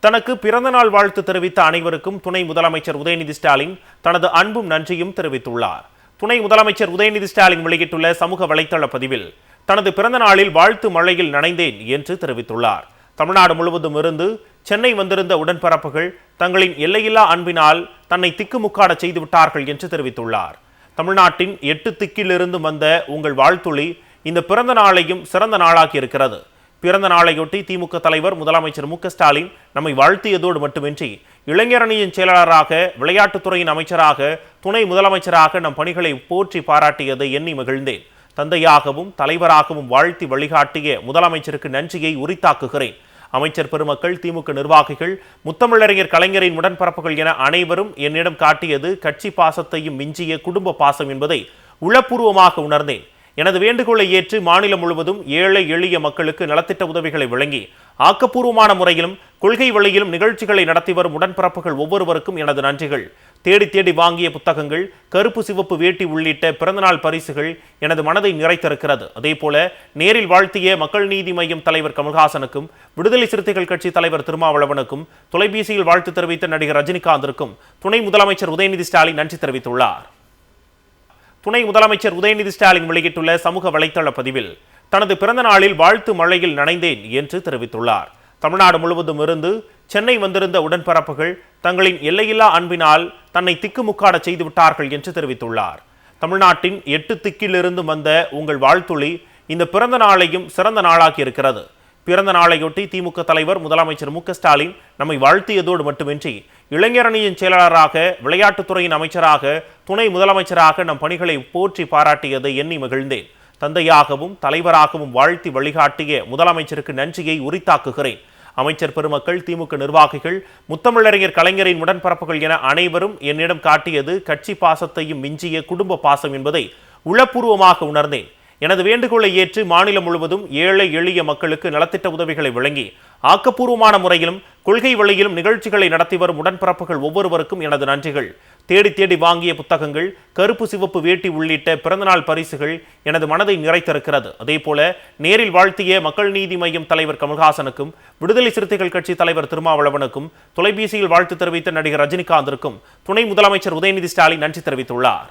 தனக்கு பிறந்தநாள் வாழ்த்து தெரிவித்த அனைவருக்கும் துணை முதலமைச்சர் உதயநிதி ஸ்டாலின் தனது அன்பும் நன்றியும் தெரிவித்துள்ளார். துணை முதலமைச்சர் உதயநிதி ஸ்டாலின் வெளியிட்டுள்ள சமூக வலைதள பதிவில் தனது பிறந்த நாளில் வாழ்த்து மழையில் நனைந்தேன் என்று தெரிவித்துள்ளார். தமிழ்நாடு முழுவதும் இருந்து சென்னை வந்திருந்த உடன்பிறப்புகள் தங்களின் எல்லையில்லா அன்பினால் தன்னை திக்குமுக்காட செய்துவிட்டார்கள் என்று தெரிவித்துள்ளார். தமிழ்நாட்டின் 8 திக்கிலிருந்து வந்த உங்கள் வாழ்த்துளி இந்த பிறந்த நாளையும் சிறந்த நாளாக்கி இருக்கிறது. பிறந்த நாளையொட்டி திமுக தலைவர் முதலமைச்சர் மு.க.ஸ்டாலின் நம்மை வாழ்த்தியதோடு மட்டுமின்றி இளைஞரணியின் செயலாளராக, விளையாட்டுத்துறையின் அமைச்சராக, துணை முதலமைச்சராக நம் பணிகளை போற்றி பாராட்டியதை எண்ணி மகிழ்ந்தேன். தந்தையாகவும் தலைவராகவும் வாழ்த்தி வழிகாட்டிய முதலமைச்சருக்கு நன்றியை உரித்தாக்குகிறேன். அமைச்சர் பெருமக்கள், திமுக நிர்வாகிகள், முத்தமிழறிஞர் கலைஞரின் உடன்பிறப்புகள் என அனைவரும் என்னிடம் காட்டியது கட்சி பாசத்தையும் மிஞ்சிய குடும்ப பாசம் என்பதை உளப்பூர்வமாக உணர்ந்தேன். எனது வேண்டுகோளை ஏற்று மாநிலம் முழுவதும் ஏழை எளிய மக்களுக்கு நலத்திட்ட உதவிகளை வழங்கி ஆக்கப்பூர்வமான முறையிலும் கொள்கை வழியிலும் நிகழ்ச்சிகளை நடத்தி வரும் உடன்பிறப்புகள் ஒவ்வொருவருக்கும் எனது நன்றிகள். தேடி தேடி வாங்கிய புத்தகங்கள், கருப்பு சிவப்பு வேட்டி உள்ளிட்ட பிறந்தநாள் பரிசுகள் எனது மனதை நிறைத்திருக்கிறது. அதேபோல நேரில் வாழ்த்திய மக்கள் நீதி மய்யம் தலைவர் கமல்ஹாசனுக்கும், விடுதலை சிறுத்தைகள் கட்சி தலைவர் திருமாவளவனுக்கும், தொலைபேசியில் வாழ்த்து தெரிவித்த நடிகர் ரஜினிகாந்திற்கும் துணை முதலமைச்சர் உதயநிதி ஸ்டாலின் நன்றி தெரிவித்துள்ளார். துணை முதலமைச்சர் உதயநிதி ஸ்டாலின் வெளியிட்டுள்ள சமூக வலைதள பதிவில் தனது பிறந்த நாளில் வாழ்த்து மழையில் நனைந்தேன் என்று தெரிவித்துள்ளார். தமிழ்நாடு முழுவதும் இருந்து சென்னை வந்திருந்த உடன்பிறப்புகள் தங்களின் எல்லையில்லா அன்பினால் தன்னை திக்குமுக்காட செய்துவிட்டார்கள் என்று தெரிவித்துள்ளார். தமிழ்நாட்டின் 8 திக்கிலிருந்து வந்த உங்கள் வாழ்த்துளி இந்த பிறந்த நாளையும் சிறந்த நாளாக்கி இருக்கிறது. பிறந்த நாளையொட்டி திமுக தலைவர் முதலமைச்சர் மு.க.ஸ்டாலின் நம்மை வாழ்த்தியதோடு மட்டுமின்றி இளைஞரணியின் செயலாளராக, விளையாட்டுத்துறையின் அமைச்சராக, துணை முதலமைச்சராக நம் பணிகளை போற்றி பாராட்டியதை எண்ணி மகிழ்ந்தேன். தந்தையாகவும் தலைவராகவும் வாழ்த்தி வழிகாட்டிய முதலமைச்சருக்கு நன்றியை உரித்தாக்குகிறேன். அமைச்சர் பெருமக்கள், திமுக நிர்வாகிகள், முத்தமிழறிஞர் கலைஞரின் உடன்பிறப்புகள் என அனைவரும் என்னிடம் காட்டியது கட்சி பாசத்தையும் மிஞ்சிய குடும்ப பாசம் என்பதை உளப்பூர்வமாக உணர்ந்தேன். எனது வேண்டுகோளை ஏற்று மாநிலம் முழுவதும் ஏழை எளிய மக்களுக்கு நலத்திட்ட உதவிகளை வழங்கி ஆக்கப்பூர்வமான முறையிலும் கொள்கை வழியிலும் நிகழ்ச்சிகளை நடத்தி வரும் உடன்பிறப்புகள் ஒவ்வொருவருக்கும் எனது நன்றிகள். தேடி தேடி வாங்கிய புத்தகங்கள், கருப்பு சிவப்பு வேட்டி உள்ளிட்ட பிறந்தநாள் பரிசுகள் எனது மனதை நிறைத்திருக்கிறது. அதேபோல நேரில் வாழ்த்திய மக்கள் நீதி மய்யம் தலைவர் கமல்ஹாசனுக்கும், விடுதலை சிறுத்தைகள் கட்சி தலைவர் திருமாவளவனுக்கும், தொலைபேசியில் வாழ்த்து தெரிவித்த நடிகர் ரஜினிகாந்திற்கும் துணை முதலமைச்சர் உதயநிதி ஸ்டாலின் நன்றி தெரிவித்துள்ளார்.